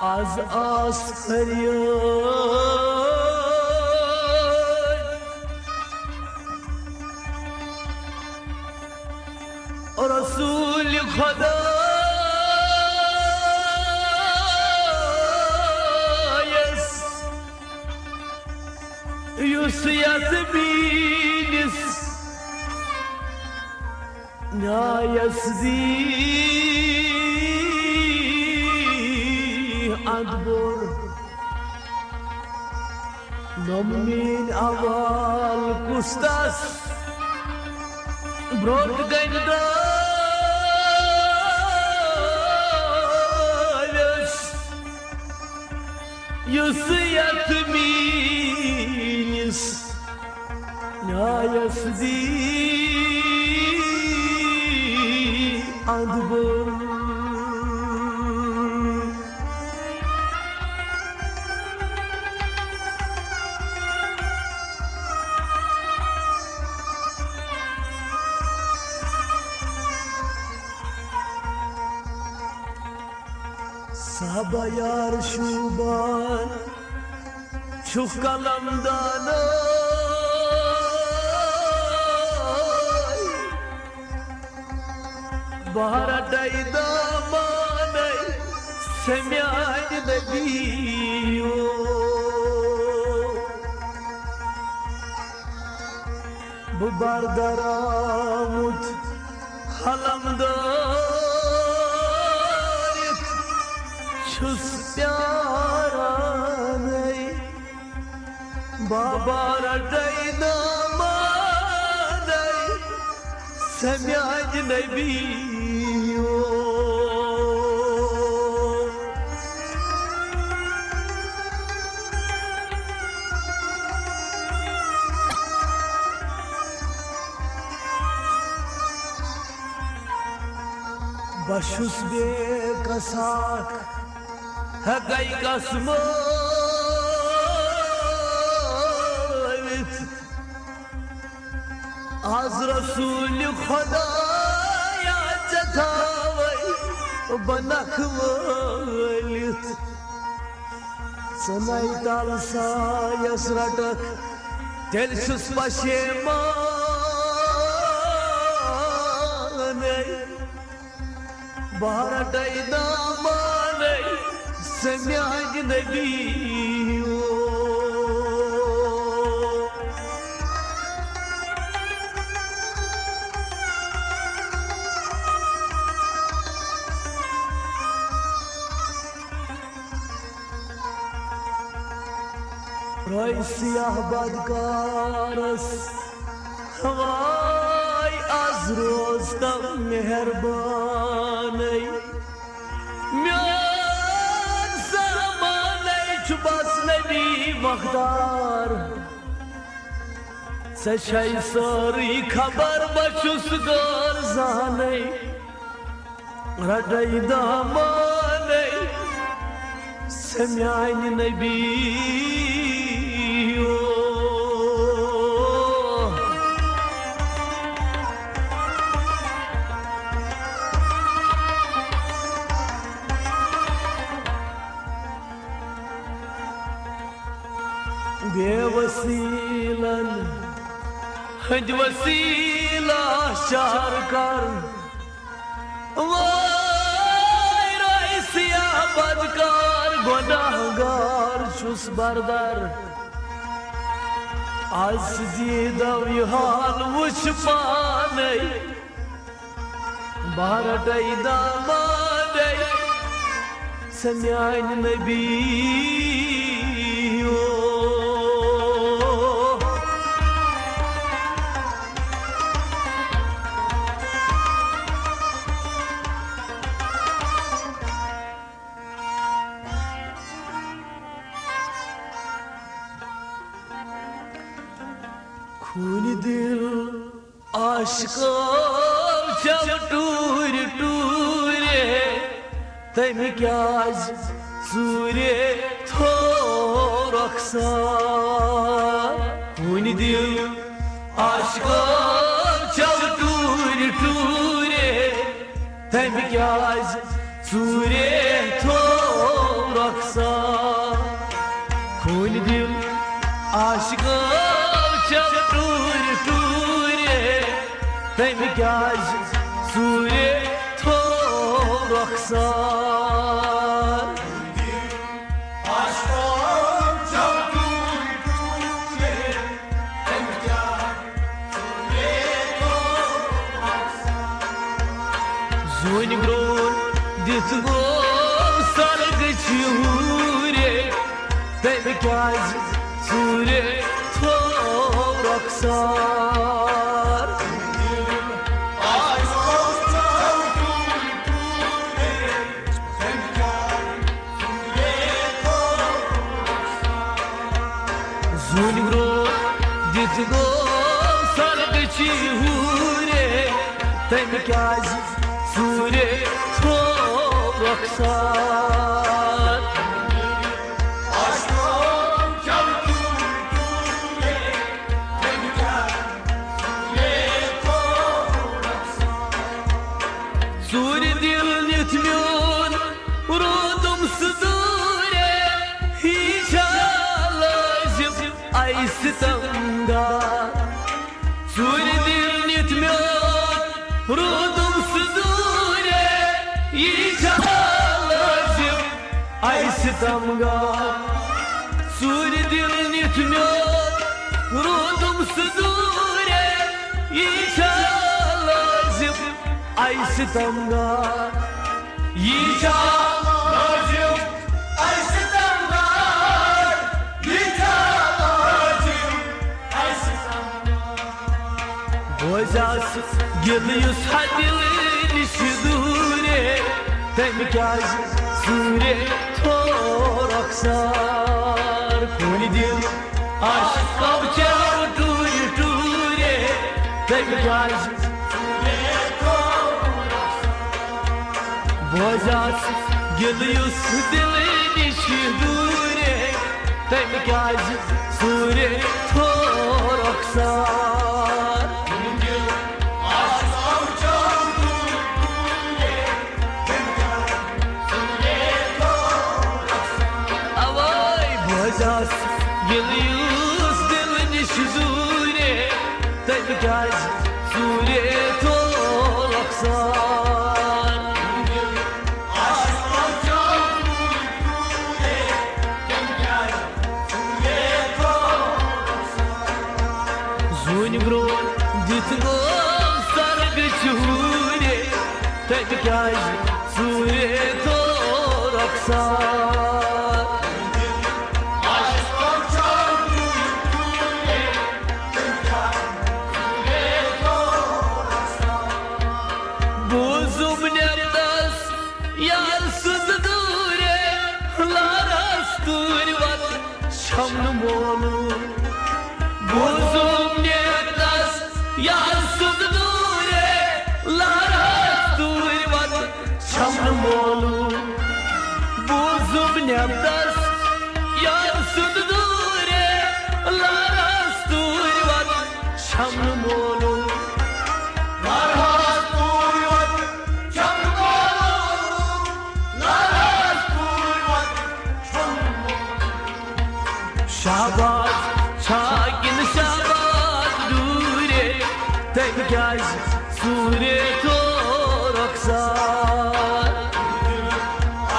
از آسفریان رسول خدا يسيت بينس نا يسدي أدبر نمين أول كستاس برود غندايس يسيت بينس نا يسدي أدبر صحابة يار شوبان شوف كلام دانا بحر دايدا ماني سمعت نبيو ببار درامت حلم دارت شوس پیاراني بابار دايدا ماني سمعت نبيو بشوس بكساك هكاي قسمت از رسول خدا يا جتاوي بنخولت سنايت السا يسرتك تلسس پشيماني بحر دايدا ماني سمعت نبيو راي سياه بدكارس هواي از روزتم مهرباني میان زمانه چو بس نبی مقدار سشای ساری خبر بچوس دار زانه ردای دامانه سمعین نبیو بوسيلا هد وسيلة شاركر واي رئيس يا بدكار گناهگار شوس بردار از دیدم حال وش پاني بار دايدا ماني سمعين نبيو खूनी दिल आशिकां जब टूर टूरे तम क्या सूरे थोर अक्सर खूनी दिल आशिकां जब टूर टूरे तम क्या सूरे थोर رقصان كون دل عاشقا چم دور دوره تمی کاج سوره تو رقصان زوني برون ديتغو سالك تشوري تبكاز سوري تورك صار زوني برون ديتغو سالك تشوري تبكاز سوري تورك صار Aşkım çabuk dure Temkar Sure torak سوري دل نتميون ورودم صدوري هيش لازم اي ستمدا سوري دل نتميون ورودم صدوري هيش لازم اي ستمدا سوري دل نتميون ورودم صدوري هيش لازم اي ستمدا يجا Lazım Ay sitemler Yita lazım Ay sitemler وجاس قليوس حدلين شدوري تمكاز سوري تورك صار كوني ديل عشق بجاو دوري دوري تمكاز وجاس قليوس دلين شدوري تمكاز سوري تورك صار Aşkım çabuk dure Temkar Sure torak أواي بوزاس يليوس دلني شزوري تبكاز سوري تولك صار Aşkım çabuk dure Temkar Sure torak زوني برون ديتغول صارق جهوري تبكاز سوري تولك صار Aşkım çabuk dure Temkar Sure torak بوزم نبداس يا صدوري لا راستوري وات شمن مولو بوزم نبداس يا صدوري لا راستوري وات شمن مولو بوزم نبداس يا صدوري لا راستوري وات شمن مولو Narhas duyvat çabuk olur Narhas duyvat çabuk شعبات شاقن شعبات دوري تنكاز سوري تورك صار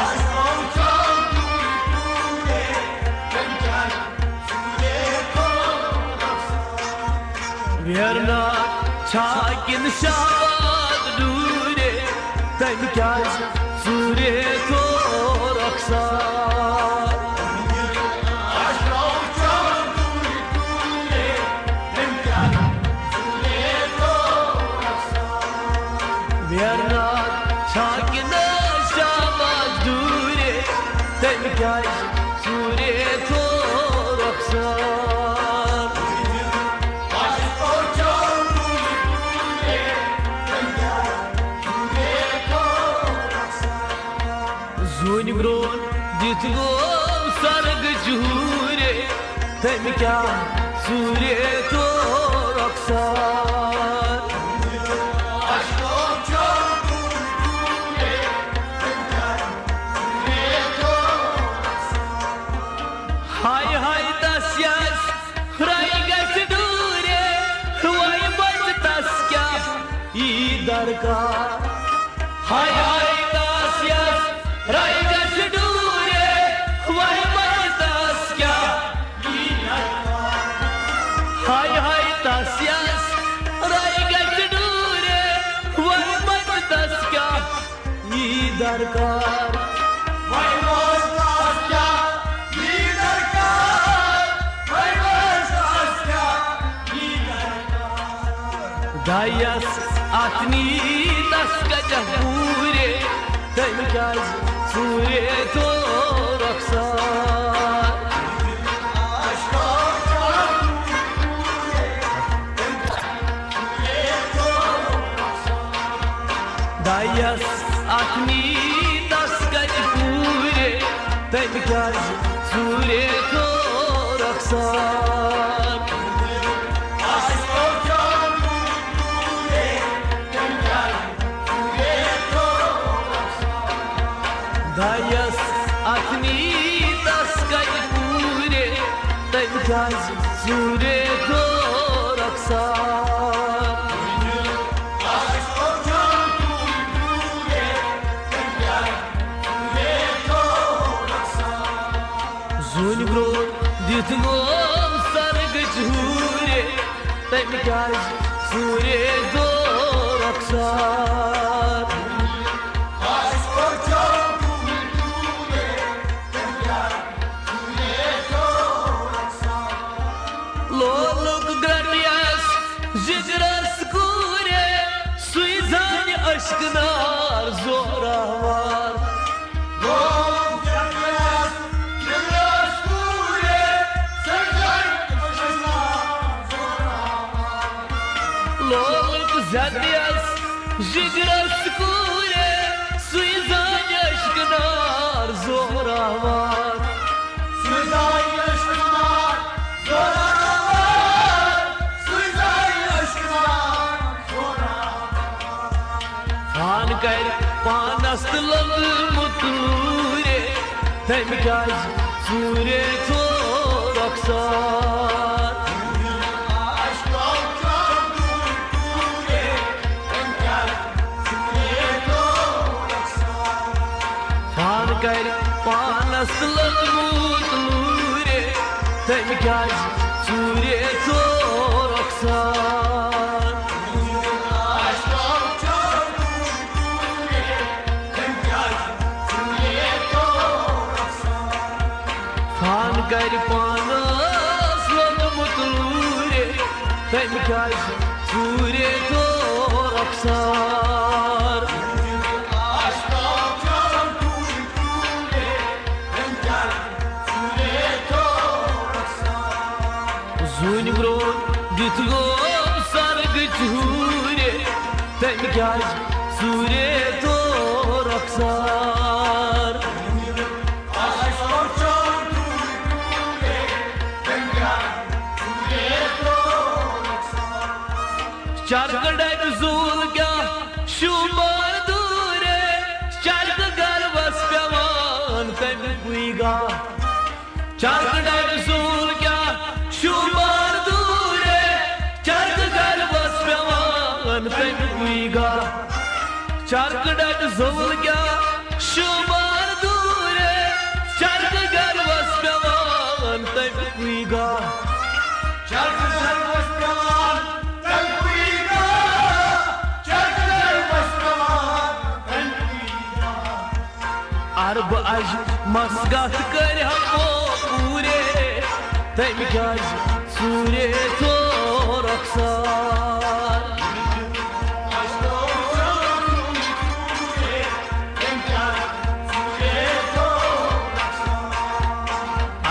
Aşkım çabuk dure Temkar Sure torak ويرنا شاقن شعبات دوري تنكاز سوري تورك صار Aşkım çabuk dure Temkar Sure torak ويرنا شاقن شعبات دوري تنكاز سوري تورك صار Aşkım çabuk dure Temkar Sure torak زوني برون ديتغول صارق جهوري تمكا سوري تورك صار Aşkım çabuk dure Temkar Sure torak दरकार हाय हाय दास यस रायगढ़ डूरे वही मरदास क्या हाय हाय दास यस रायगढ़ डूरे वही मरदास क्या ये दरकार वही मरदास क्या ये दरकार वही मरदास क्या ये दरकार दायस आत्मी दस गजूरे तमकाज सूरे तो रखसार दायस आत्मी दस गजूरे तमकाज सूरे तो रखसार दायस आत्मी दस गज पूरे तमकाज सूरे तो रखसार जोन ब्रो दित गोम सरग झूरे तमकाज सूरे तो रखसार लोलुक ग्रटियास जिगरस कूरे सुइजान अश्कनार जोरावार लोलुक ग्रटियास जिगरस कूरे सुइजान अश्कनार जोरावार लोलुक ग्रटियास जिगरस कूरे सुइजान अश्कनार जोरावार सुइजान अश्कनार जोरावार फान कर पानस लब मुतूरे तमकाज सूरे तो रखसार फान कर पानस लब मुतूरे तमकाज सूरे तो रखसार फान कर पानस लब मुतूरे तमकाज सूरे तो रखसार जोन ब्रो दित गोम सरग झूरे तमकाज सूरे तो रखसार चारकड़ जूल क्या शुमार दूरे चारक घर बस पेवान तम पुईगा चारकड़ जूल क्या शुमार दूरे चारक घर बस पेवान तम पुईगा चारकड़ जूल क्या शुमार दूरे चारक घर बस पेवान तम पुईगा अरब अज मसगत कर हमो पूरे तमकाज सूरे तो रखसार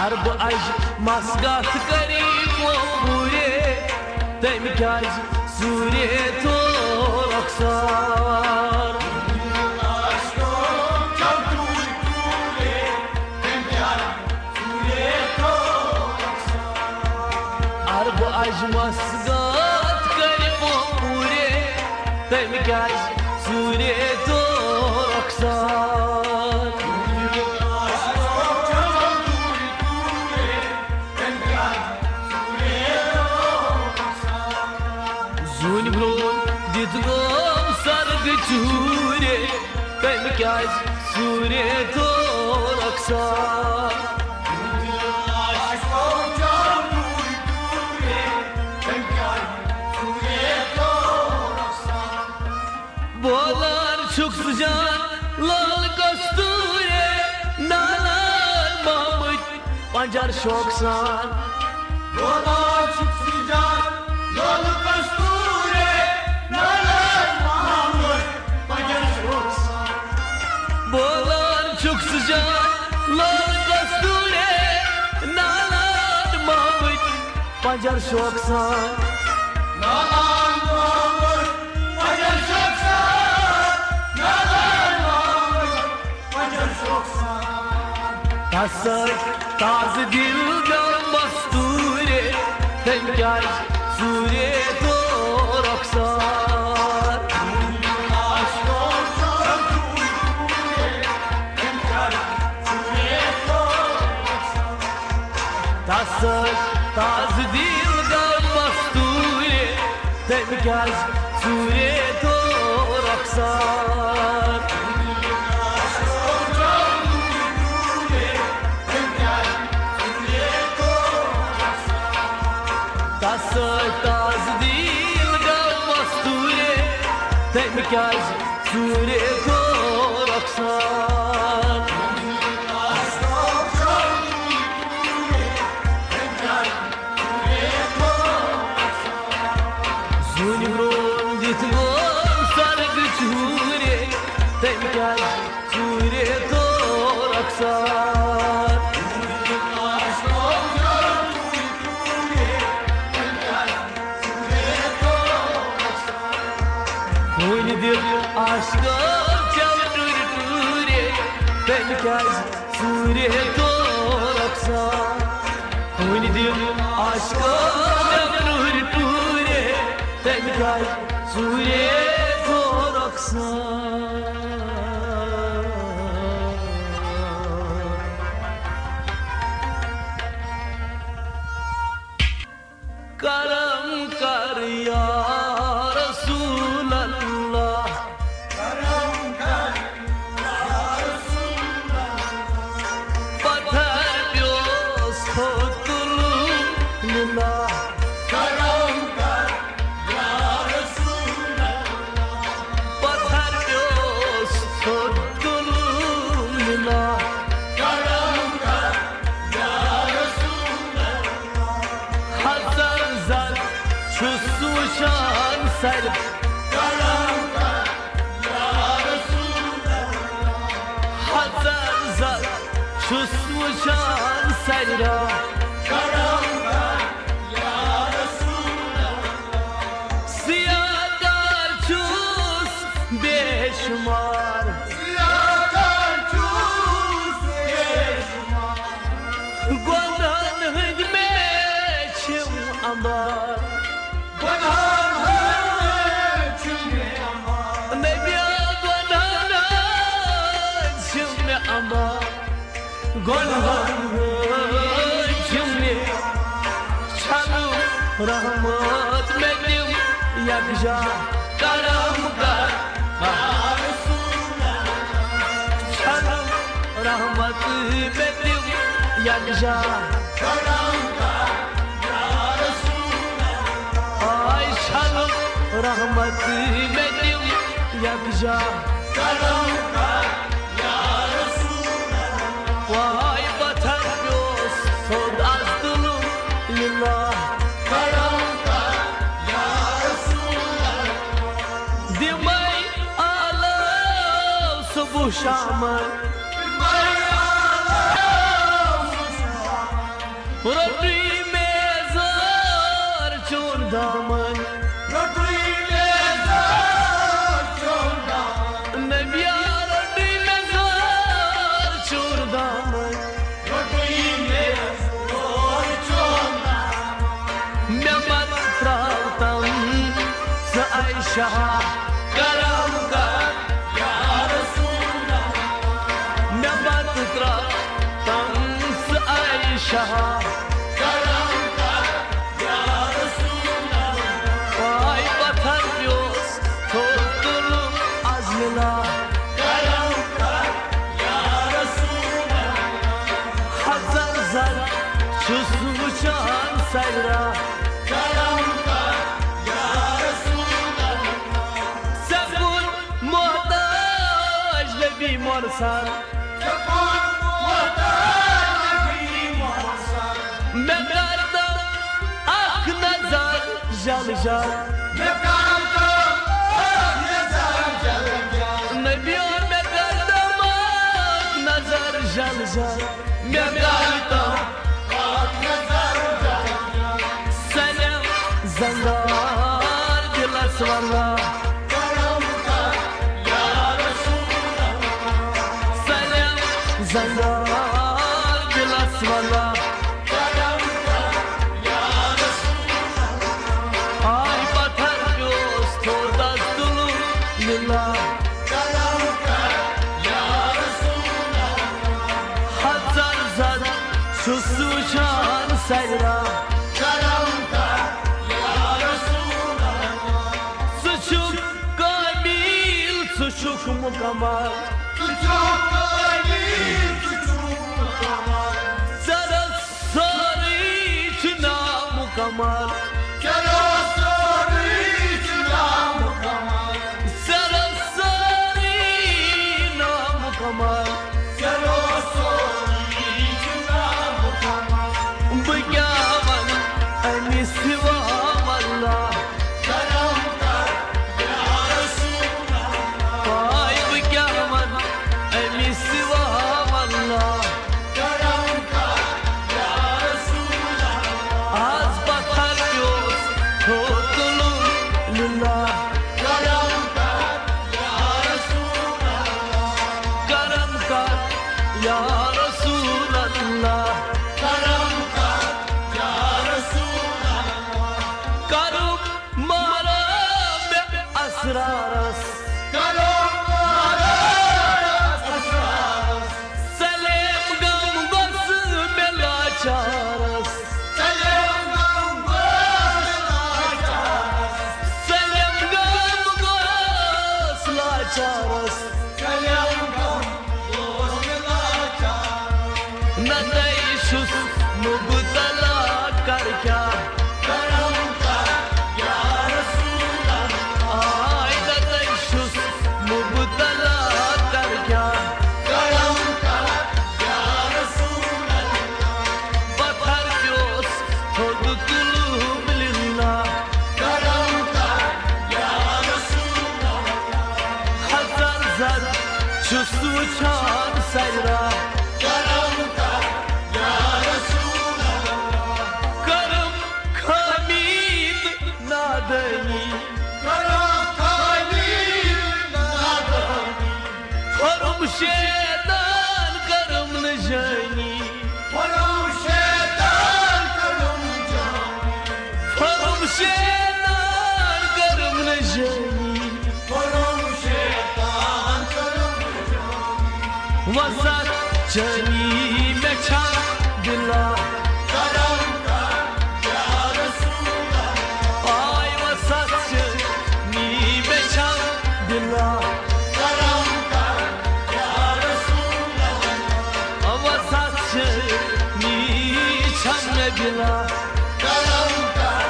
अरब अज मसगत कर पूरे तमकाज सूरे तो रखसार अरब अज मसगत कर पूरे तमकाज सूरे तो रखसार जोन ब्रो दित गोम sir çure Temkaz sure toraksa Aşk olacak dure Temkar sure toraksan Boğalar çok sıcak lal kasture Nalar Mahmut pancar şoksan Dolar çok sıcak Yolu kasture Nalan Mahmut Bacar şoksan Boğalar çok sıcak lal kasture Nalar Mahmut pancar şoksan Nalan Mahmut Bacar şoksan Nalan Mahmut Bacar şoksan Tasar taze dilgan basture Temkaz sure toraksan Aşk olacak dure Temkar sure toraksan Tasar taze dilgan basture Temkaz sure toraksan Tasar taze dilgan basture Temkaz sure toraksan Zunimron ditgon sargı çure Temkaz sure toraksan Oynadım aşka çavdur ture Temkaz sure toraksan Oynadım aşka çavdur ture Temkaz sure toraksan Karam kar ya Resulallah Patar bios kutulullah Patar bios kutulullah Hazar zar çüsuşan sarıp Hazar zar çüsuşan sarıp Siyadar çüs beşmar Gwandan hidmeçim amar Nebiya gwandan hidmeçim amar Gwandan hidmeçim Çalım rahmat medim yakja karam kar Çalım rahmat medim yakja Ay çalım rahmat medim yakja Vay batar göz sod azdılım lillah Dimay alav subuh şaman Rabbi mezar çun daman Nebiya Rabbi mezar çun daman Memat pratam sa Aisha karam ka Memat pratam sa Aisha Vay batar göz tutulum az نبی مرسل میں کردم اخ نظر جل جل نبیوں میں کردم اخ نظر جل جل میں کردم سلام زنگار دلس واللہ زنگار دلس واللہ آی پتھر پیوس تھوڑا دلو للہ ہزار زد چھسو شان سیرا سچوک کامیل سچوک مکمل Kamal Sarasari Naam Kamal Sarasari Naam Kamal Sarasari Naam Kamal Bigyaman Ani Siva Allah Karam Kar Ya Rasulallah Ay Bigyaman Ani Siva Allah Asraras Salam gam gos bela charas Salam gam gos la charas Nadaishus mubtala karkya Çusu çan sayra Karam kar ya Resulallah Karam kamid nadani Karam kamid nadani Karam şeytan karam nejani Karam şeytan karam nejani Karam şeytan karam nejani Vasat cani mecha dila Karam kar ya Resulallah Ay vasat cani mecha dila Karam kar ya Resulallah Vasat cani chame dila Karam kar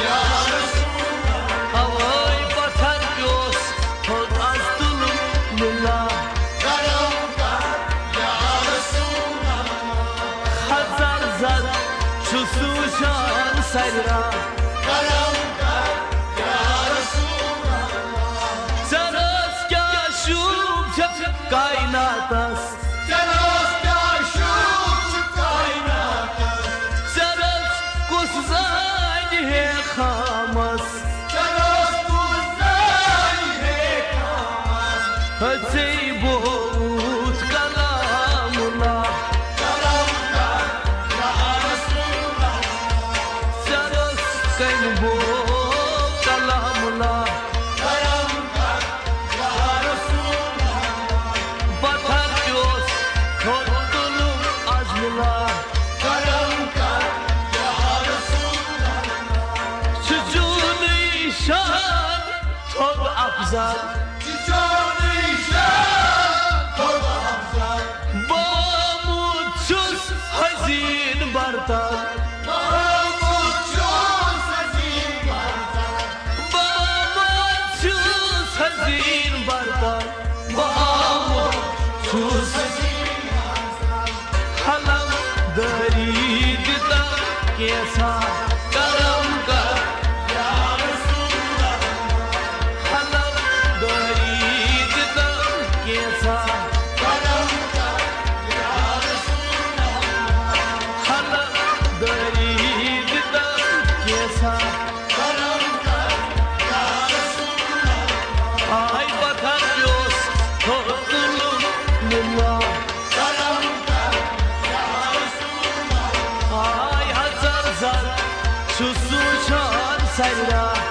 ya Resulallah Ay pathar pyos thod astulum lila Çusu şan sayra Karam kar ya Resulallah Saras kya şub kainatas Saras kya şub kainatas Saras kusani hai khamas Saras kusani hai khamas Hatsi bohut kalamullah Bo kalamullah Karam kar ya Resulallah Bathar pyos thotulum azmullah Karam kar ya Resulallah Çucun işan thod afzal Çucun işan thod afzal Bamuchus hazin bartal hazin bartal الله سلامتك يا رسول الله Ay Hazar zar şu suçan sayra